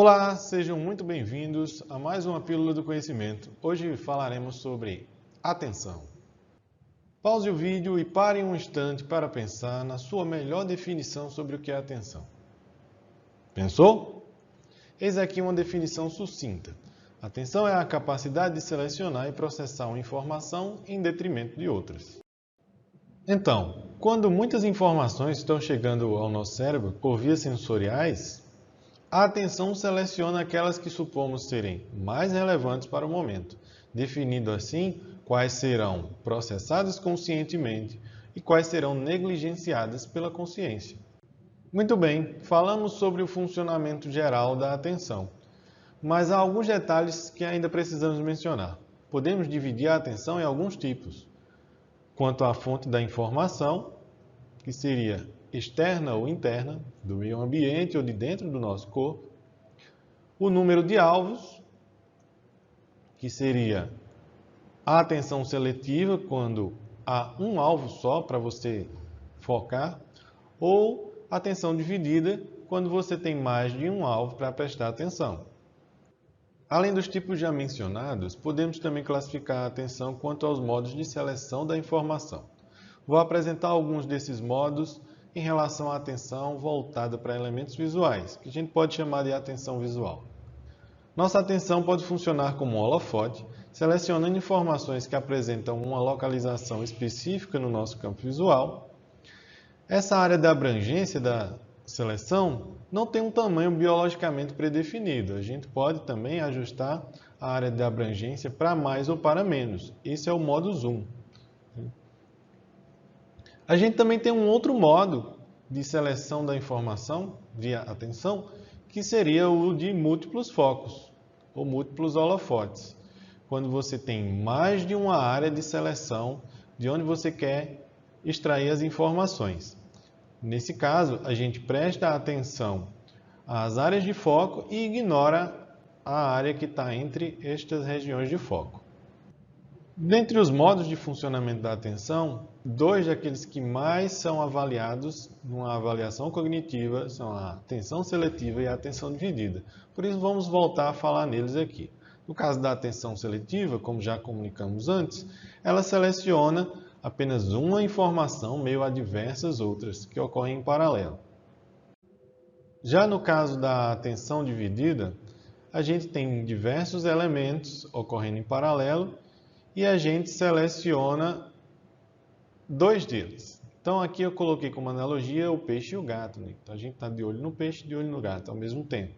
Olá, sejam muito bem-vindos a mais uma Pílula do Conhecimento. Hoje falaremos sobre atenção. Pause o vídeo e pare um instante para pensar na sua melhor definição sobre o que é atenção. Pensou? Eis aqui uma definição sucinta. Atenção é a capacidade de selecionar e processar uma informação em detrimento de outras. Então, quando muitas informações estão chegando ao nosso cérebro por vias sensoriais, a atenção seleciona aquelas que supomos serem mais relevantes para o momento, definindo assim quais serão processadas conscientemente e quais serão negligenciadas pela consciência. Muito bem, falamos sobre o funcionamento geral da atenção, mas há alguns detalhes que ainda precisamos mencionar. Podemos dividir a atenção em alguns tipos. Quanto à fonte da informação, que seria externa ou interna, do meio ambiente ou de dentro do nosso corpo. O número de alvos, que seria a atenção seletiva, quando há um alvo só para você focar, ou atenção dividida, quando você tem mais de um alvo para prestar atenção. Além dos tipos já mencionados, podemos também classificar a atenção quanto aos modos de seleção da informação. Vou apresentar alguns desses modos em relação à atenção voltada para elementos visuais, que a gente pode chamar de atenção visual. Nossa atenção pode funcionar como um holofote, selecionando informações que apresentam uma localização específica no nosso campo visual. Essa área de abrangência da seleção não tem um tamanho biologicamente predefinido. A gente pode também ajustar a área de abrangência para mais ou para menos. Esse é o modo zoom. A gente também tem um outro modo de seleção da informação, de atenção, que seria o de múltiplos focos, ou múltiplos holofotes. Quando você tem mais de uma área de seleção de onde você quer extrair as informações. Nesse caso, a gente presta atenção às áreas de foco e ignora a área que está entre estas regiões de foco. Dentre os modos de funcionamento da atenção, dois daqueles que mais são avaliados numa avaliação cognitiva são a atenção seletiva e a atenção dividida. Por isso, vamos voltar a falar neles aqui. No caso da atenção seletiva, como já comunicamos antes, ela seleciona apenas uma informação meio a diversas outras que ocorrem em paralelo. Já no caso da atenção dividida, a gente tem diversos elementos ocorrendo em paralelo e a gente seleciona dois deles. Então aqui eu coloquei como analogia o peixe e o gato, né? Então a gente está de olho no peixe e de olho no gato ao mesmo tempo.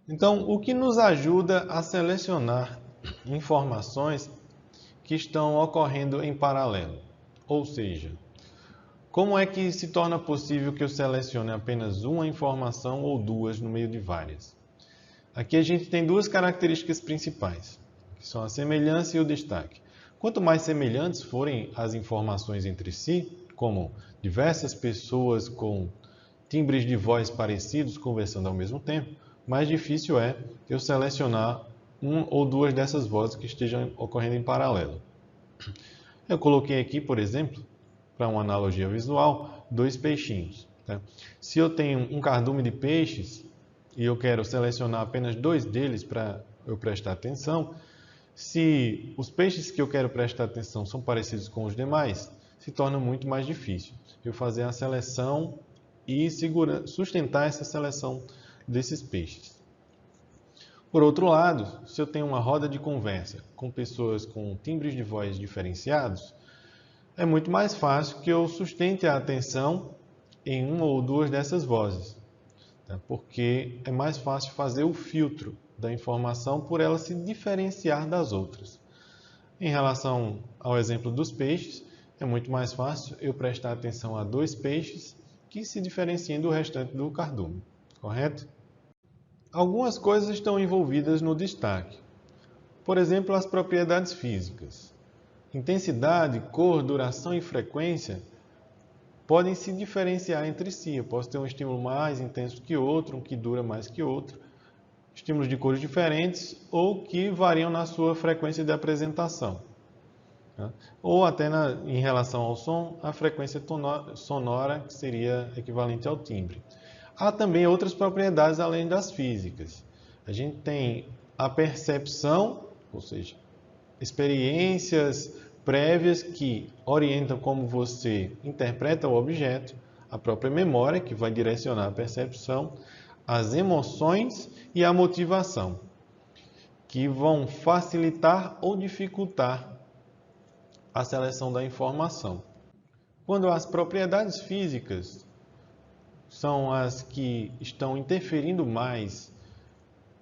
Então o que nos ajuda a selecionar informações que estão ocorrendo em paralelo? Ou seja, como é que se torna possível que eu selecione apenas uma informação ou duas no meio de várias? Aqui a gente tem duas características principais, que são a semelhança e o destaque. Quanto mais semelhantes forem as informações entre si, como diversas pessoas com timbres de voz parecidos conversando ao mesmo tempo, mais difícil é eu selecionar uma ou duas dessas vozes que estejam ocorrendo em paralelo. Eu coloquei aqui, por exemplo, para uma analogia visual, dois peixinhos. Tá? Se eu tenho um cardume de peixes e eu quero selecionar apenas dois deles para eu prestar atenção, se os peixes que eu quero prestar atenção são parecidos com os demais, se torna muito mais difícil eu fazer a seleção e sustentar essa seleção desses peixes. Por outro lado, se eu tenho uma roda de conversa com pessoas com timbres de voz diferenciados, é muito mais fácil que eu sustente a atenção em uma ou duas dessas vozes, tá? Porque é mais fácil fazer o filtro da informação por ela se diferenciar das outras. Em relação ao exemplo dos peixes, é muito mais fácil eu prestar atenção a dois peixes que se diferenciem do restante do cardume, correto? Algumas coisas estão envolvidas no destaque. Por exemplo, as propriedades físicas. Intensidade, cor, duração e frequência podem se diferenciar entre si. Eu posso ter um estímulo mais intenso que outro, um que dura mais que outro, estímulos de cores diferentes ou que variam na sua frequência de apresentação. Ou até em relação ao som, a frequência sonora, que seria equivalente ao timbre. Há também outras propriedades além das físicas. A gente tem a percepção, ou seja, experiências prévias que orientam como você interpreta o objeto, a própria memória, que vai direcionar a percepção, as emoções e a motivação, que vão facilitar ou dificultar a seleção da informação. Quando as propriedades físicas são as que estão interferindo mais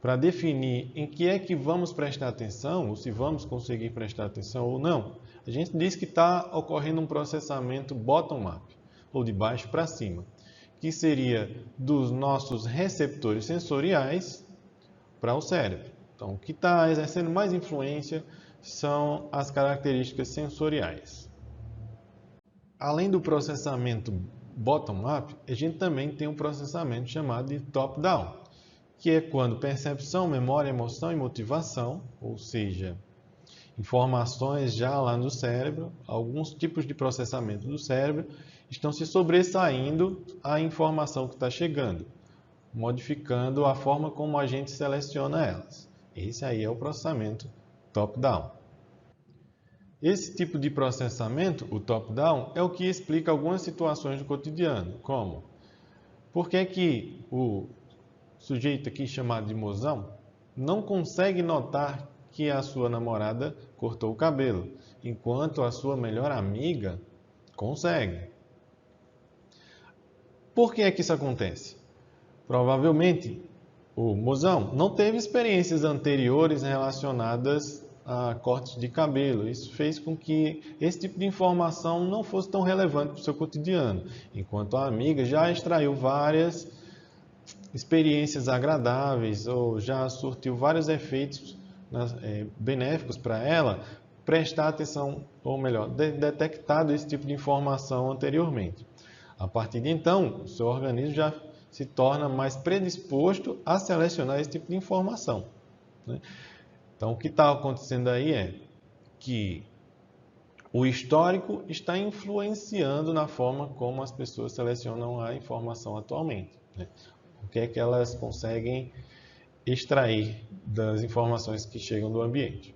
para definir em que é que vamos prestar atenção, ou se vamos conseguir prestar atenção ou não, a gente diz que está ocorrendo um processamento bottom-up, ou de baixo para cima, que seria dos nossos receptores sensoriais para o cérebro. Então, o que está exercendo mais influência são as características sensoriais. Além do processamento bottom-up, a gente também tem um processamento chamado de top-down, que é quando percepção, memória, emoção e motivação, ou seja, informações já lá no cérebro, alguns tipos de processamento do cérebro, estão se sobressaindo à informação que está chegando, modificando a forma como a gente seleciona elas. Esse aí é o processamento top-down. Esse tipo de processamento, o top-down, é o que explica algumas situações do cotidiano, como por que o sujeito aqui chamado de mozão não consegue notar que a sua namorada cortou o cabelo, enquanto a sua melhor amiga consegue. Por que é que isso acontece? Provavelmente o mozão não teve experiências anteriores relacionadas a cortes de cabelo. Isso fez com que esse tipo de informação não fosse tão relevante para o seu cotidiano, enquanto a amiga já extraiu várias experiências agradáveis ou já surtiu vários efeitos benéficos para ela, prestar atenção, ou melhor, detectado esse tipo de informação anteriormente. A partir de então, o seu organismo já se torna mais predisposto a selecionar esse tipo de informação, né? Então, o que está acontecendo aí é que o histórico está influenciando na forma como as pessoas selecionam a informação atualmente, né? O que é que elas conseguem extrair das informações que chegam do ambiente.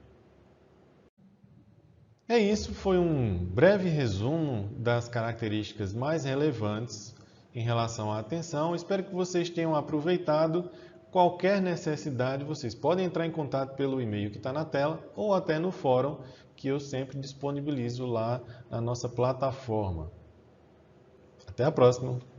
É isso, foi um breve resumo das características mais relevantes em relação à atenção. Espero que vocês tenham aproveitado. Qualquer necessidade, vocês podem entrar em contato pelo e-mail que está na tela ou até no fórum que eu sempre disponibilizo lá na nossa plataforma. Até a próxima!